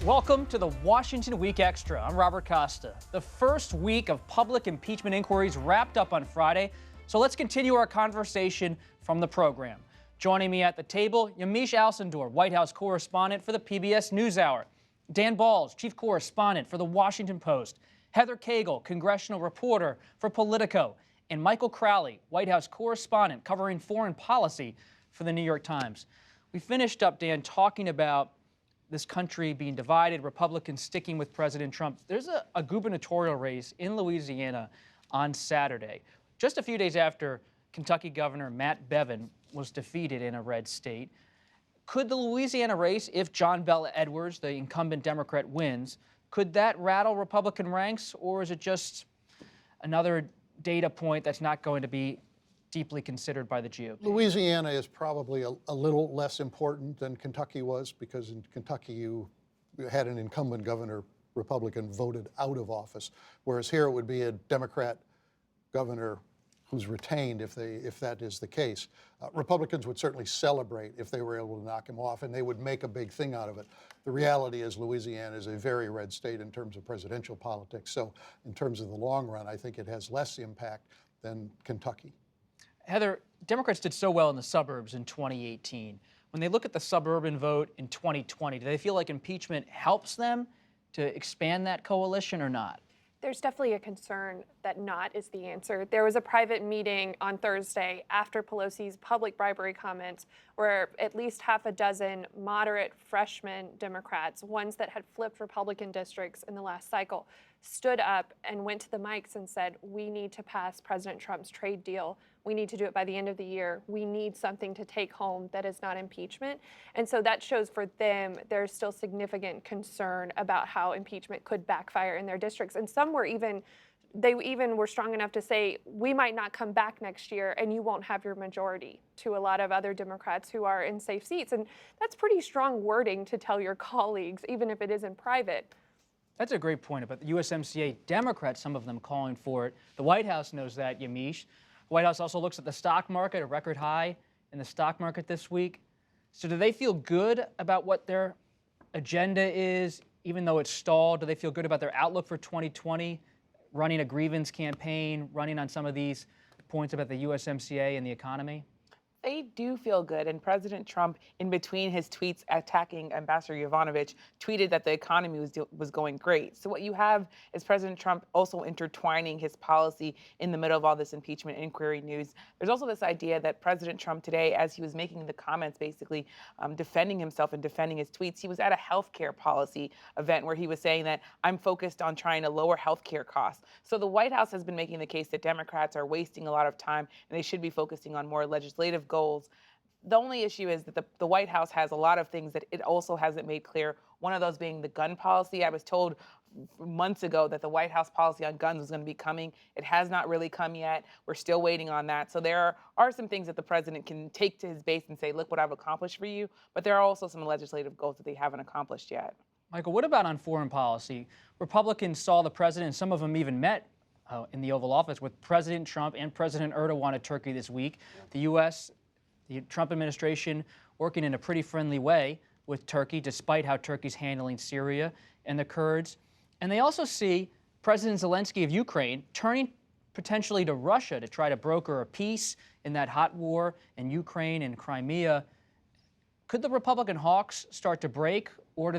Welcome to the Washington Week Extra. I'm Robert Costa. The first week of public impeachment inquiries wrapped up on Friday, so let's continue our conversation from the program. Joining me at the table, Yamiche Alcindor, White House correspondent for the PBS NewsHour, Dan Balz, chief correspondent for the Washington Post, Heather Cagle, congressional reporter for Politico, and Michael Crowley, White House correspondent covering foreign policy for the New York Times. We finished up, Dan, talking about this country being divided, Republicans sticking with President Trump. There's a gubernatorial race in Louisiana on Saturday, just a few days after Kentucky Governor Matt Bevin was defeated in a red state. Could the Louisiana race, if John Bel Edwards, the incumbent Democrat, wins, could that rattle Republican ranks, or is it just another data point that's not going to be deeply considered by the GOP? Louisiana is probably a little less important than Kentucky was, because in Kentucky you had an incumbent governor, Republican, voted out of office, whereas here it would be a Democrat governor who's retained if that is the case. Republicans would certainly celebrate if they were able to knock him off, and they would make a big thing out of it. The reality is Louisiana is a very red state in terms of presidential politics, so in terms of the long run, I think it has less impact than Kentucky. Heather, Democrats did so well in the suburbs in 2018. When they look at the suburban vote in 2020, do they feel like impeachment helps them to expand that coalition or not? There's definitely a concern that not is the answer. There was a private meeting on Thursday after Pelosi's public bribery comments where at least half a dozen moderate freshman Democrats, ones that had flipped Republican districts in the last cycle, stood up and went to the mics and said, we need to pass President Trump's trade deal. We need to do it by the end of the year. We need something to take home that is not impeachment. And so that shows for them there's still significant concern about how impeachment could backfire in their districts. And some were they were strong enough to say, we might not come back next year and you won't have your majority, to a lot of other Democrats who are in safe seats. And that's pretty strong wording to tell your colleagues, even if it is in private. That's a great point about the USMCA. Democrats, some of them calling for it. The White House knows that, Yamiche. The White House also looks at the stock market, a record high in the stock market this week. So do they feel good about what their agenda is, even though it's stalled? Do they feel good about their outlook for 2020, running a grievance campaign, running on some of these points about the USMCA and the economy? They do feel good, and President Trump, in between his tweets attacking Ambassador Yovanovitch, tweeted that the economy was going great. So what you have is President Trump also intertwining his policy in the middle of all this impeachment inquiry news. There's also this idea that President Trump today, as he was making the comments, basically defending himself and defending his tweets, he was at a healthcare policy event where he was saying that I'm focused on trying to lower healthcare costs. So the White House has been making the case that Democrats are wasting a lot of time and they should be focusing on more legislative goals. The only issue is that the White House has a lot of things that it also hasn't made clear, one of those being the gun policy. I was told months ago that the White House policy on guns was going to be coming. It has not really come yet. We're still waiting on that. So there are some things that the president can take to his base and say, look what I've accomplished for you. But there are also some legislative goals that they haven't accomplished yet. Michael, what about on foreign policy? Republicans saw the president, and some of them even met in the Oval Office with President Trump and President Erdogan at Turkey this week. The U.S., the Trump administration working in a pretty friendly way with Turkey, despite how Turkey's handling Syria and the Kurds. And they also see President Zelensky of Ukraine turning potentially to Russia to try to broker a peace in that hot war in Ukraine and Crimea. Could the Republican hawks start to break, or are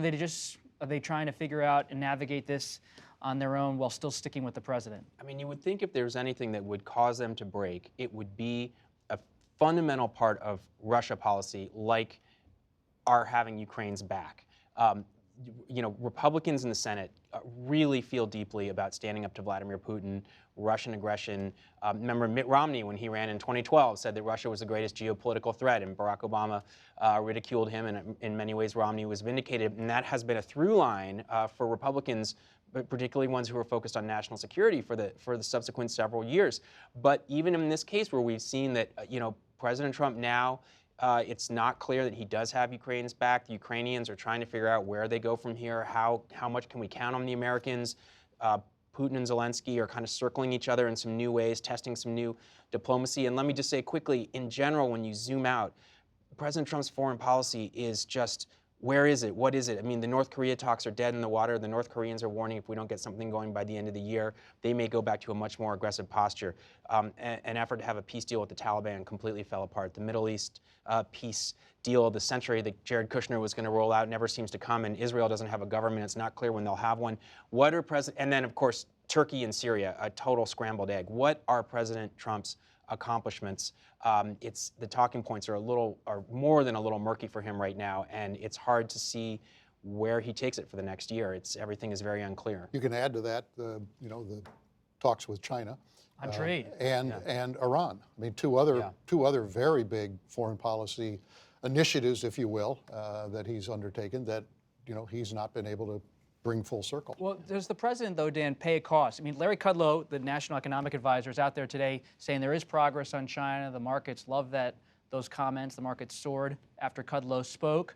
they trying to figure out and navigate this on their own while still sticking with the president? I mean, you would think if there's anything that would cause them to break, it would be a fundamental part of Russia policy, like our having Ukraine's back. Republicans in the Senate really feel deeply about standing up to Vladimir Putin, Russian aggression. Remember Mitt Romney, when he ran in 2012, said that Russia was the greatest geopolitical threat, and Barack Obama ridiculed him, and in many ways Romney was vindicated. And that has been a through line for Republicans, but particularly ones who are focused on national security for the subsequent several years. But even in this case where we've seen that, President Trump now, it's not clear that he does have Ukraine's back. The Ukrainians are trying to figure out where they go from here. How much can we count on the Americans? Putin and Zelensky are kind of circling each other in some new ways, testing some new diplomacy. And let me just say quickly, in general, when you zoom out, President Trump's foreign policy is just Where is it? What is it? I mean, the North Korea talks are dead in the water. The North Koreans are warning if we don't get something going by the end of the year, they may go back to a much more aggressive posture. An effort to have a peace deal with the Taliban completely fell apart. The Middle East peace deal of the century that Jared Kushner was going to roll out never seems to come, and Israel doesn't have a government. It's not clear when they'll have one. And then, of course, Turkey and Syria, a total scrambled egg. What are President Trump's accomplishments? It's the talking points are more than a little murky for him right now, and it's hard to see where he takes it for the next year. Everything is very unclear. You can add to that, the talks with China On trade. and Iran. I mean, two other very big foreign policy initiatives, if you will, that he's undertaken that he's not been able to bring full circle. Well, does the president, though, Dan, pay a cost? I mean, Larry Kudlow, the National Economic Advisor, is out there today saying there is progress on China. The markets love those comments. The markets soared after Kudlow spoke.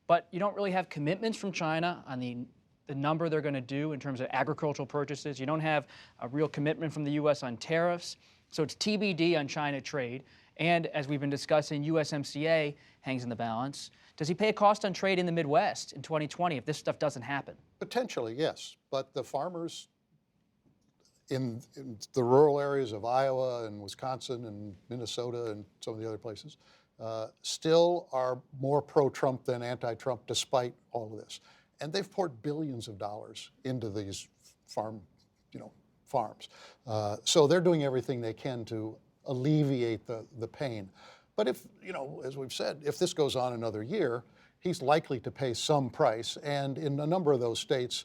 But you don't really have commitments from China on the number they're going to do in terms of agricultural purchases. You don't have a real commitment from the U.S. on tariffs. So it's TBD on China trade. And as we've been discussing, USMCA hangs in the balance. Does he pay a cost on trade in the Midwest in 2020 if this stuff doesn't happen? Potentially, yes. But the farmers in the rural areas of Iowa and Wisconsin and Minnesota and some of the other places still are more pro-Trump than anti-Trump despite all of this. And they've poured billions of dollars into these farms. So they're doing everything they can to alleviate the pain. But if, as we've said, if this goes on another year, he's likely to pay some price. And in a number of those states,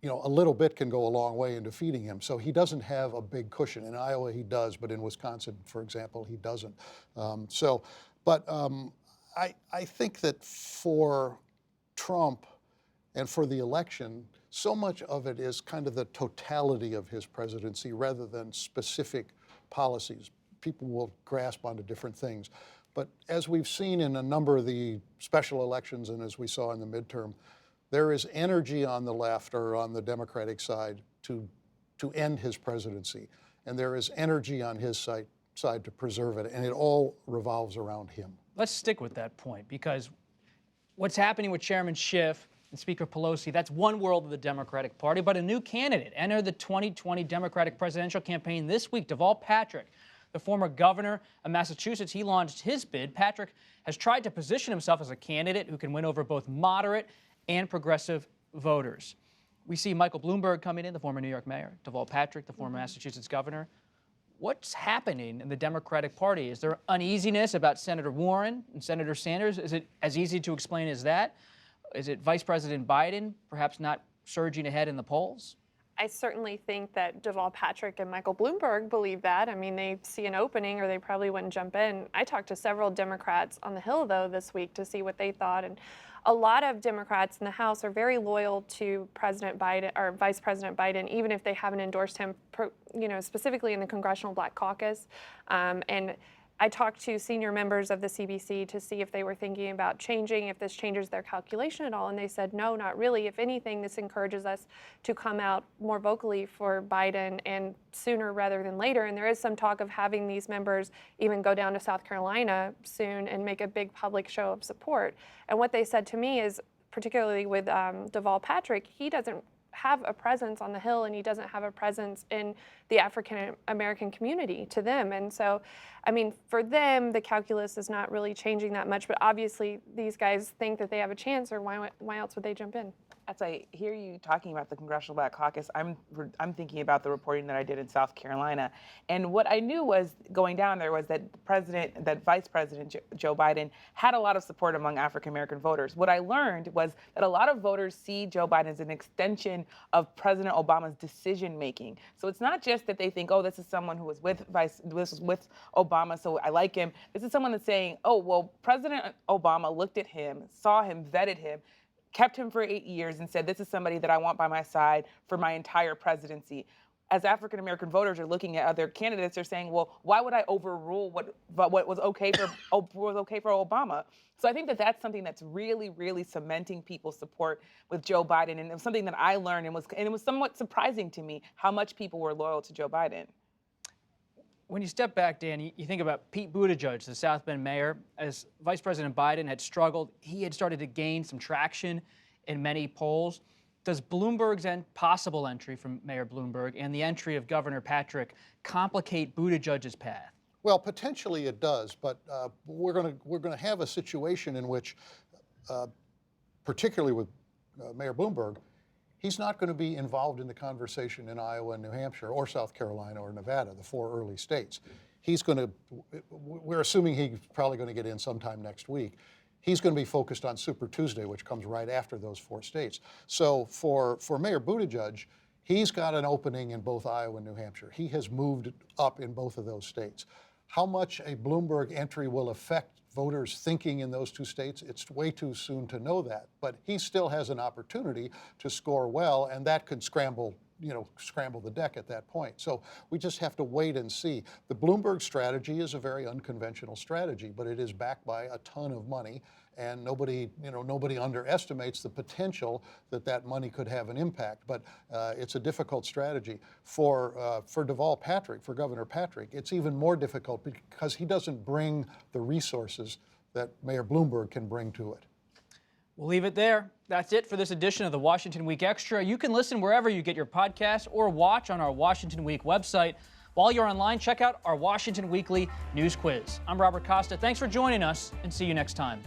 a little bit can go a long way in defeating him. So he doesn't have a big cushion. In Iowa, he does, but in Wisconsin, for example, he doesn't. I think that for Trump and for the election, so much of it is kind of the totality of his presidency rather than specific policies. People will grasp onto different things. But as we've seen in a number of the special elections and as we saw in the midterm, there is energy on the left or on the Democratic side to end his presidency. And there is energy on his side to preserve it. And it all revolves around him. Let's stick with that point because what's happening with Chairman Schiff and Speaker Pelosi, that's one world of the Democratic Party. But a new candidate entered the 2020 Democratic presidential campaign this week, Deval Patrick. The former governor of Massachusetts, he launched his bid. Patrick has tried to position himself as a candidate who can win over both moderate and progressive voters. We see Michael Bloomberg coming in, the former New York mayor, Deval Patrick, the former Massachusetts governor. What's happening in the Democratic Party? Is there uneasiness about Senator Warren and Senator Sanders? Is it as easy to explain as that? Is it Vice President Biden perhaps not surging ahead in the polls? I certainly think that Deval Patrick and Michael Bloomberg believe that. I mean, they see an opening or they probably wouldn't jump in. I talked to several Democrats on the Hill, though, this week to see what they thought. And a lot of Democrats in the House are very loyal to President Biden or Vice President Biden, even if they haven't endorsed him, specifically in the Congressional Black Caucus. And I talked to senior members of the CBC to see if they were thinking about changing, if this changes their calculation at all. And they said, no, not really. If anything, this encourages us to come out more vocally for Biden and sooner rather than later. And there is some talk of having these members even go down to South Carolina soon and make a big public show of support. And what they said to me is, particularly with Deval Patrick, he doesn't have a presence on the Hill and he doesn't have a presence in the African American community to them. And so, I mean, for them, the calculus is not really changing that much, but obviously these guys think that they have a chance, or why else would they jump in? As I hear you talking about the Congressional Black Caucus, I'm thinking about the reporting that I did in South Carolina. And what I knew was going down there was that Vice President Joe Biden had a lot of support among African American voters. What I learned was that a lot of voters see Joe Biden as an extension of President Obama's decision making. So it's not just that they think, oh, this is someone who was with Obama, so I like him. This is someone that's saying, oh, well, President Obama looked at him, saw him, vetted him, kept him for 8 years and said, this is somebody that I want by my side for my entire presidency. As African-American voters are looking at other candidates, they're saying, well, why would I overrule what was okay for Obama? So I think that that's something that's really, really cementing people's support with Joe Biden. And it was something that I learned and it was somewhat surprising to me how much people were loyal to Joe Biden. When you step back, Dan, you think about Pete Buttigieg, the South Bend mayor. As Vice President Biden had struggled, he had started to gain some traction in many polls. Does Bloomberg's possible entry from Mayor Bloomberg and the entry of Governor Patrick complicate Buttigieg's path? Well, potentially it does, but we're going to have a situation in which, particularly with Mayor Bloomberg, he's not going to be involved in the conversation in Iowa and New Hampshire or South Carolina or Nevada, the 4 early states. We're assuming he's probably going to get in sometime next week. He's going to be focused on Super Tuesday, which comes right after those 4 states. So for Mayor Buttigieg, he's got an opening in both Iowa and New Hampshire. He has moved up in both of those states. How much a Bloomberg entry will affect voters thinking in those 2 states, it's way too soon to know that. But he still has an opportunity to score well, and that could scramble the deck at that point. So we just have to wait and see. The Bloomberg strategy is a very unconventional strategy, but it is backed by a ton of money, and nobody underestimates the potential that money could have an impact. But it's a difficult strategy for Deval Patrick, for Governor Patrick. It's even more difficult because he doesn't bring the resources that Mayor Bloomberg can bring to it. We'll leave it there. That's it for this edition of the Washington Week Extra. You can listen wherever you get your podcasts or watch on our Washington Week website. While you're online, check out our Washington Weekly News Quiz. I'm Robert Costa. Thanks for joining us, and see you next time.